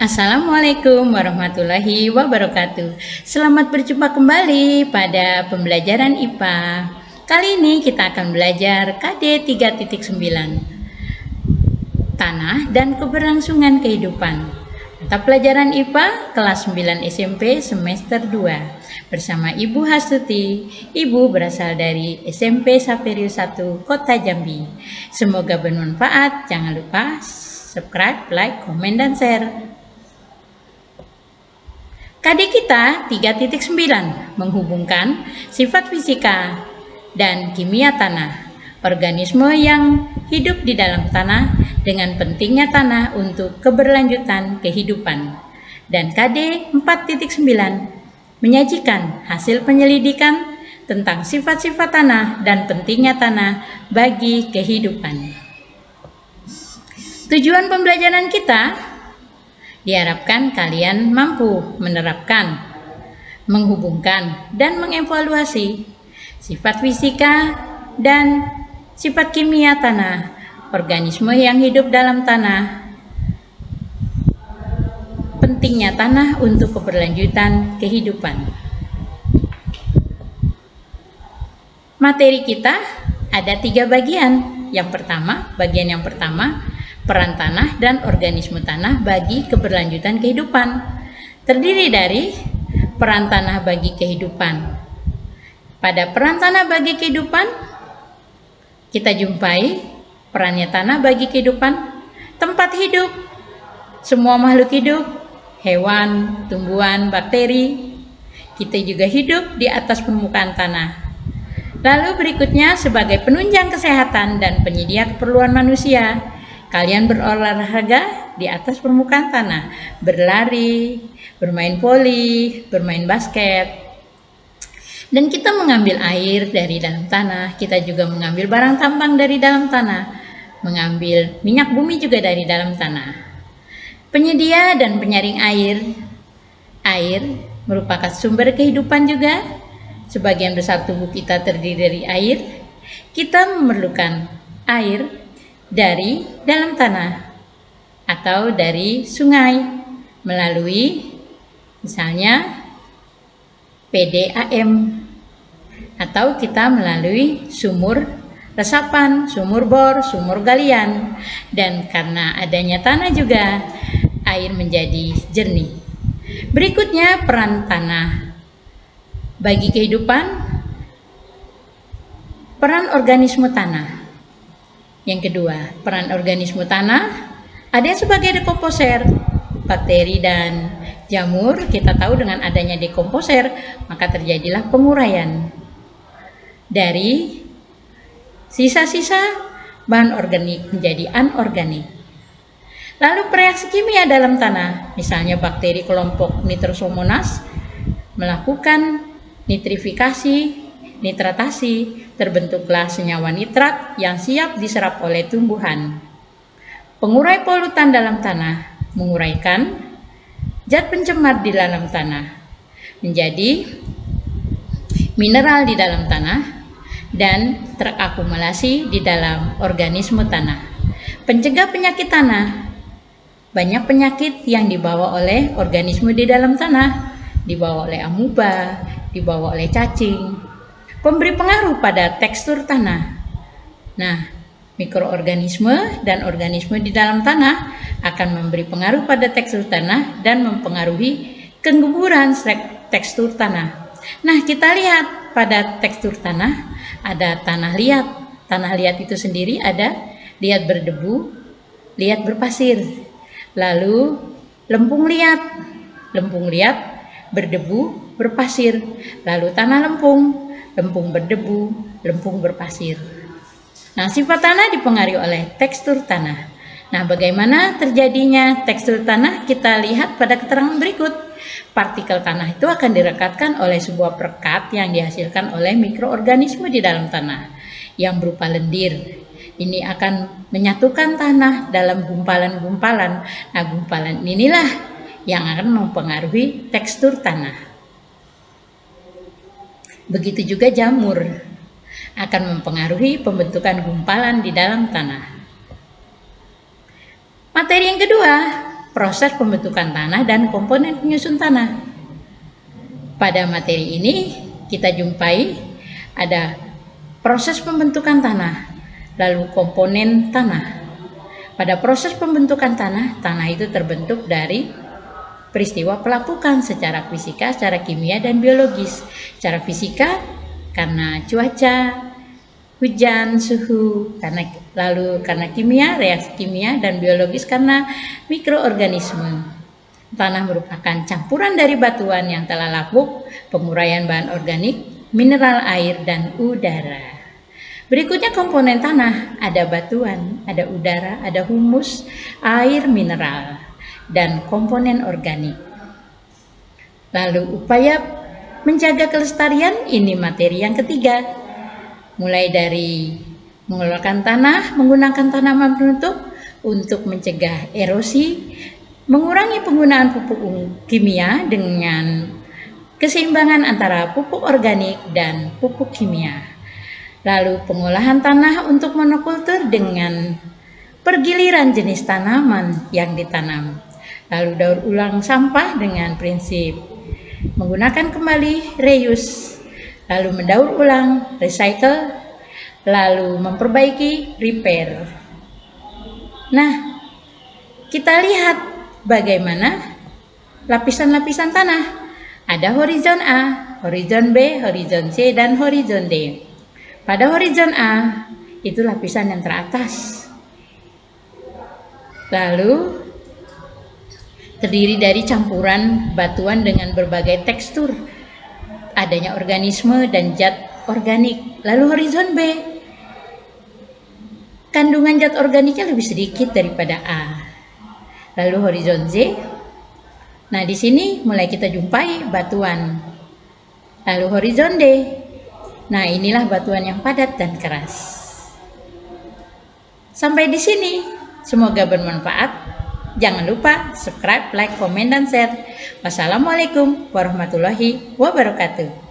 Assalamualaikum warahmatullahi wabarakatuh. Selamat berjumpa kembali pada pembelajaran IPA. Kali ini kita akan belajar KD 3.9 Tanah dan Keberlangsungan Kehidupan. Mata pelajaran IPA kelas 9 SMP semester 2 bersama Ibu Hastuti. Ibu berasal dari SMP Saperius 1 Kota Jambi. Semoga bermanfaat. Jangan lupa subscribe, like, komen, dan share. KD kita 3.9 menghubungkan sifat fisika dan kimia tanah, organisme yang hidup di dalam tanah dengan pentingnya tanah untuk keberlanjutan kehidupan. Dan KD 4.9 menyajikan hasil penyelidikan tentang sifat-sifat tanah dan pentingnya tanah bagi kehidupan. Tujuan pembelajaran kita diharapkan kalian mampu menerapkan, menghubungkan, dan mengevaluasi sifat fisika dan sifat kimia tanah, organisme yang hidup dalam tanah, pentingnya tanah untuk keberlanjutan kehidupan. Materi kita ada 3 bagian. Bagian yang pertama, peran tanah dan organisme tanah bagi keberlanjutan kehidupan. Terdiri dari peran tanah bagi kehidupan. Pada peran tanah bagi kehidupan, kita jumpai perannya tanah bagi kehidupan, tempat hidup, semua makhluk hidup, hewan, tumbuhan, bakteri. Kita juga hidup di atas permukaan tanah. Lalu berikutnya sebagai penunjang kesehatan dan penyedia keperluan manusia. Kalian berolahraga di atas permukaan tanah, berlari, bermain voli, bermain basket. Dan kita mengambil air dari dalam tanah, kita juga mengambil barang tambang dari dalam tanah, mengambil minyak bumi juga dari dalam tanah. Penyedia dan penyaring air. Air merupakan sumber kehidupan juga. Sebagian besar tubuh kita terdiri dari air. Kita memerlukan air dari dalam tanah atau dari sungai melalui misalnya PDAM, atau kita melalui sumur resapan, sumur bor, sumur galian. Dan karena adanya tanah juga air menjadi jernih. Berikutnya peran tanah bagi kehidupan, peran organisme tanah. Yang kedua, peran organisme tanah, ada yang sebagai dekomposer, bakteri dan jamur. Kita tahu dengan adanya dekomposer, maka terjadilah penguraian dari sisa-sisa bahan organik menjadi anorganik. Lalu reaksi kimia dalam tanah, misalnya bakteri kelompok Nitrosomonas melakukan nitrifikasi, nitratasi, terbentuklah senyawa nitrat yang siap diserap oleh tumbuhan. Pengurai polutan dalam tanah menguraikan zat pencemar di dalam tanah menjadi mineral di dalam tanah dan terakumulasi di dalam organisme tanah. Pencegah penyakit tanah. Banyak penyakit yang dibawa oleh organisme di dalam tanah, dibawa oleh amuba, dibawa oleh cacing. Memberi pengaruh pada tekstur tanah. Nah, mikroorganisme dan organisme di dalam tanah akan memberi pengaruh pada tekstur tanah dan mempengaruhi keguburan tekstur tanah. Nah, kita lihat pada tekstur tanah ada tanah liat. Tanah liat itu sendiri ada liat berdebu, liat berpasir. Lalu lempung liat berdebu, berpasir. Lalu tanah lempung berdebu, lempung berpasir. Nah, sifat tanah dipengaruhi oleh tekstur tanah. Nah, bagaimana terjadinya tekstur tanah? Kita lihat pada keterangan berikut. Partikel tanah itu akan direkatkan oleh sebuah perekat yang dihasilkan oleh mikroorganisme di dalam tanah yang berupa lendir. Ini akan menyatukan tanah dalam gumpalan-gumpalan. Nah, gumpalan inilah yang akan mempengaruhi tekstur tanah. Begitu juga jamur akan mempengaruhi pembentukan gumpalan di dalam tanah. Materi yang kedua, proses pembentukan tanah dan komponen penyusun tanah. Pada materi ini kita jumpai ada proses pembentukan tanah, lalu komponen tanah. Pada proses pembentukan tanah, tanah itu terbentuk dari peristiwa pelapukan secara fisika, secara kimia, dan biologis. Secara fisika karena cuaca, hujan, suhu, karena kimia, reaksi kimia, dan biologis karena mikroorganisme. Tanah merupakan campuran dari batuan yang telah lapuk, penguraian bahan organik, mineral air, dan udara. Berikutnya komponen tanah, ada batuan, ada udara, ada humus, air, mineral, dan komponen organik. Lalu upaya menjaga kelestarian, ini materi yang ketiga. Mulai dari mengelola tanah, menggunakan tanaman penutup untuk mencegah erosi, mengurangi penggunaan pupuk kimia dengan keseimbangan antara pupuk organik dan pupuk kimia. Lalu pengolahan tanah untuk monokultur dengan pergiliran jenis tanaman yang ditanam. Lalu daur ulang sampah dengan prinsip menggunakan kembali, reuse, lalu mendaur ulang, recycle, lalu memperbaiki, repair. Nah, kita lihat bagaimana lapisan-lapisan tanah. Ada horizon A, horizon B, horizon C, dan horizon D. Pada horizon A, itu lapisan yang teratas. Lalu, terdiri dari campuran batuan dengan berbagai tekstur, adanya organisme dan zat organik. Lalu horizon B, kandungan zat organiknya lebih sedikit daripada A. Lalu horizon Z, nah di sini mulai kita jumpai batuan. Lalu horizon D, nah inilah batuan yang padat dan keras. Sampai di sini, semoga bermanfaat. Jangan lupa subscribe, like, komen, dan share. Wassalamualaikum warahmatullahi wabarakatuh.